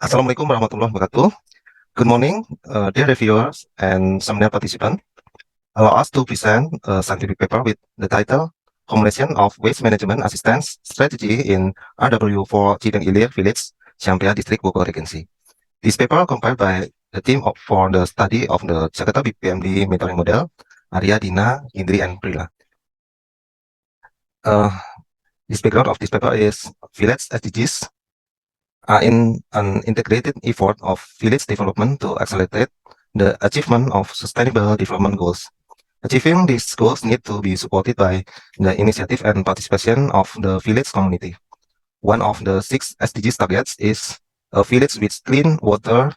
Assalamualaikum warahmatullahi wabarakatuh. Good morning, dear reviewers and seminar participants. Allow us to present a scientific paper with the title Formulation of Waste Management Assistance Strategy in RW for Cideng Ilir Village, Ciampea District, Bogor Regency. This paper compiled by the team for the study of the Jakarta BPMD mentoring model, Arya, Dina, Indri, and Prila. Uh, this background of this paper is village SDGs are in an integrated effort of village development to accelerate the achievement of sustainable development goals. Achieving these goals need to be supported by the initiative and participation of the village community. One of the 6 SDGs targets is a village with clean water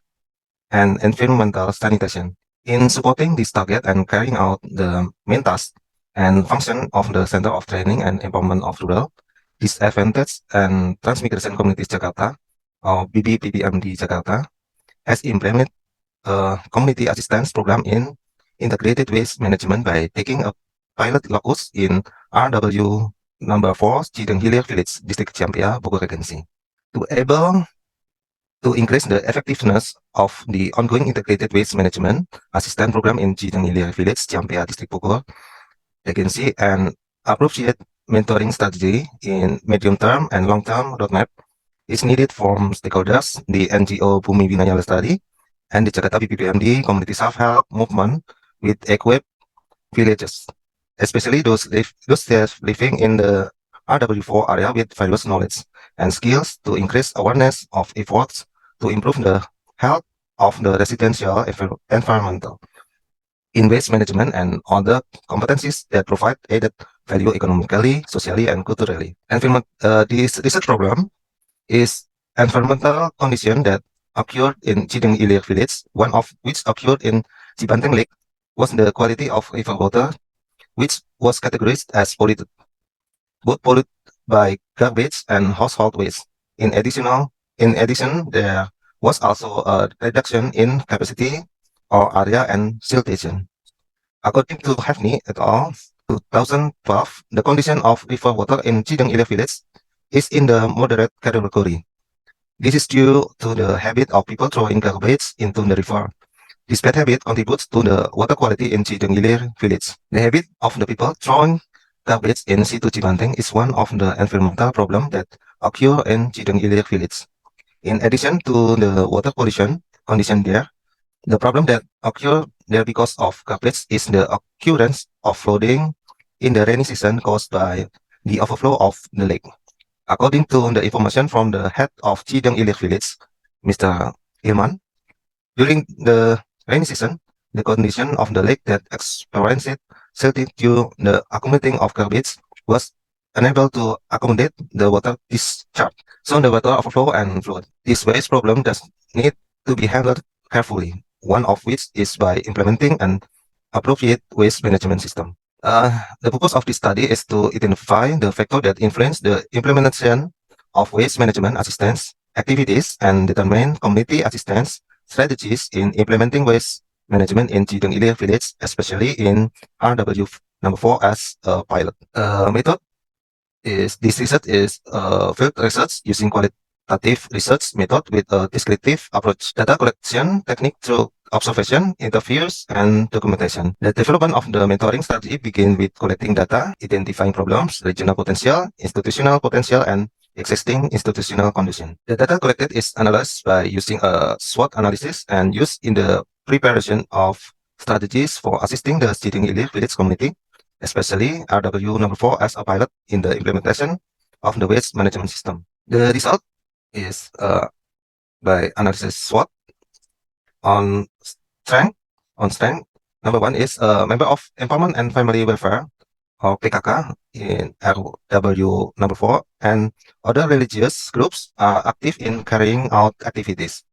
and environmental sanitation. In supporting this target and carrying out the main task and function of the Center of Training and Empowerment of Rural, Disadvantaged and Transmigration Communities Jakarta, or BBPPMD Jakarta, has implemented a community assistance program in integrated waste management by taking a pilot locus in RW number 4, Cideng Hilir Village, District Ciampea, Bogor Regency. To increase the effectiveness of the ongoing integrated waste management assistance program in Cideng Hilir Village, Ciampea District, Bogor Regency, and appropriate mentoring strategy in medium-term and long-term roadmap is needed from stakeholders, the NGO Bumi Winaya Lestari, and the Jakarta BPPMD community self-help movement with equipped villages, especially those living in the RW4 area with various knowledge and skills to increase awareness of efforts to improve the health of the residential environmental in waste management and other competencies that provide added value economically, socially, and culturally. This research program is environmental condition that occurred in Cideng Ilir village, one of which occurred in Cibanteng Lake, was the quality of river water, which was categorized as polluted, both polluted by garbage and household waste. In addition, there was also a reduction in capacity or area and siltation. According to Hafni et al., 2012, the condition of river water in Cideng Ilir village is in the moderate category. This is due to the habit of people throwing garbage into the river. This bad habit contributes to the water quality in Cideng Ilir village. The habit of the people throwing garbage in situ Cibanteng is one of the environmental problems that occur in Cideng Ilir village. In addition to the water pollution condition there, the problem that occur there because of garbage is the occurrence of flooding in the rainy season caused by the overflow of the lake. According to the information from the head of Cideng Ilir village, Mr. Ilman, during the rainy season, the condition of the lake that experienced silting due the accumulating of garbage was unable to accommodate the water discharge. So the water overflow and flood. This waste problem does need to be handled carefully, one of which is by implementing an appropriate waste management system. The purpose of this study is to identify the factors that influence the implementation of waste management assistance activities and determine community assistance strategies in implementing waste management in Cideng Ilir village, especially in RW number 4 as a pilot. Method is this research is field research using qualitative research method with a descriptive approach, data collection technique through observation, interviews, and documentation. The development of the mentoring strategy begins with collecting data, identifying problems, regional potential, institutional potential, and existing institutional condition. The data collected is analyzed by using a SWOT analysis and used in the preparation of strategies for assisting the Cideng Ilir village community, especially RW number 4 as a pilot in the implementation of the waste management system. The result is by analysis SWOT on strength. Number 1 is a member of Empowerment and Family Welfare, or PKK, in RW number 4, and other religious groups are active in carrying out activities.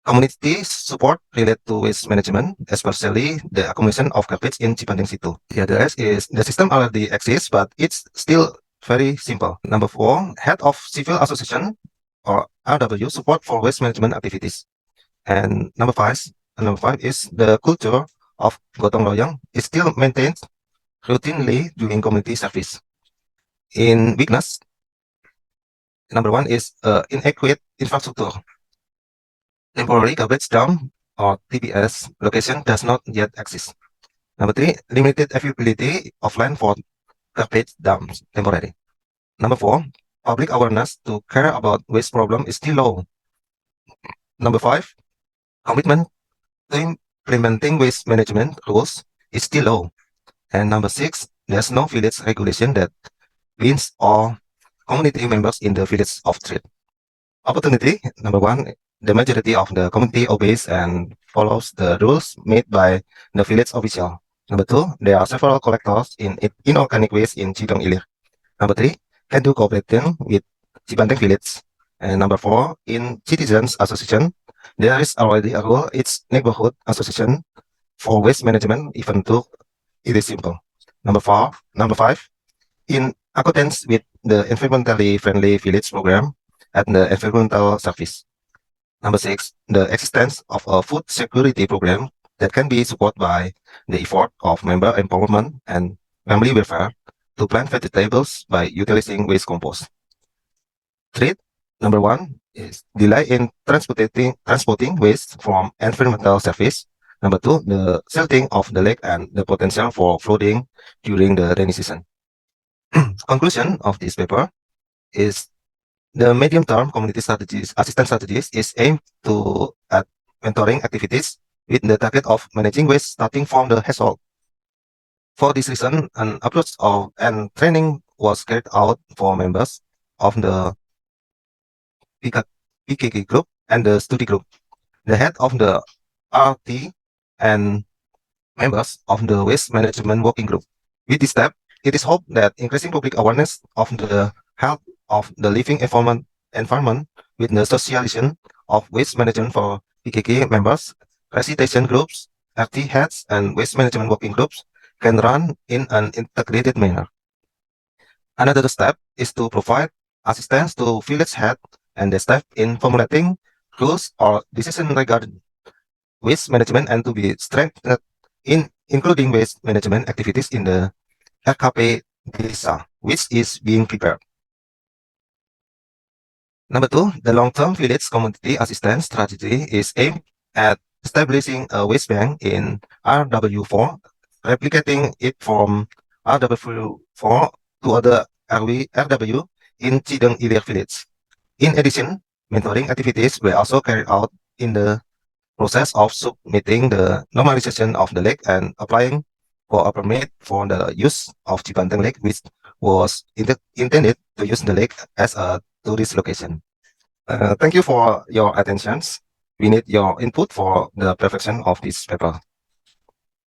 Community support related to waste management, especially the accumulation of garbage in Cibanteng situ. The other is the system already exists, but it's still very simple. Number 4, head of civil association, or RW, support for waste management activities. And number 5 is the culture of gotong royong is still maintained routinely during community service. In weakness, number 1 is inadequate infrastructure. Temporary garbage dump or TBS location does not yet exist. Number 3, limited availability of land for garbage dumps temporary. Number 4, public awareness to care about waste problem is still low. Number 5, commitment to implementing waste management rules is still low. And number 6, there's no village regulation that binds all community members in the village of trade. Opportunity, number 1, the majority of the community obeys and follows the rules made by the village official. Number 2, there are several collectors in inorganic waste in Cidong Ilir. Number 3, can do cooperation with Cibanteng village. And number 4, in citizens association, there is already a rule, it's neighborhood association for waste management, even though it is simple. Number 5, in accordance with the environmentally friendly village program and the environmental service. Number 6, the existence of a food security program that can be supported by the effort of member empowerment and family welfare to plant vegetables by utilizing waste compost. Threat number 1 is delay in transporting waste from environmental service. Number 2, the silting of the lake and the potential for flooding during the rainy season. Conclusion of this paper is the medium-term community strategies, assistance strategies is aimed to at mentoring activities with the target of managing waste starting from the household. For this reason, an approach of and training was carried out for members of the PKK group and the study group, the head of the RT and members of the waste management working group. With this step, it is hoped that increasing public awareness of the health of the living environment with the socialization of waste management for PKK members, recitation groups, RT heads, and waste management working groups can run in an integrated manner. Another step is to provide assistance to village head and the staff in formulating rules or decisions regarding waste management and to be strengthened in including waste management activities in the RKP Desa, which is being prepared. Number 2, the long-term village community assistance strategy is aimed at establishing a waste bank in RW4, replicating it from RW4 to other RW in Cidong Ilir village. In addition, mentoring activities were also carried out in the process of submitting the normalization of the lake and applying for a permit for the use of Cibanteng Lake, which was intended to use the lake as a tourist location. Thank you for your attention. We need your input for the perfection of this paper.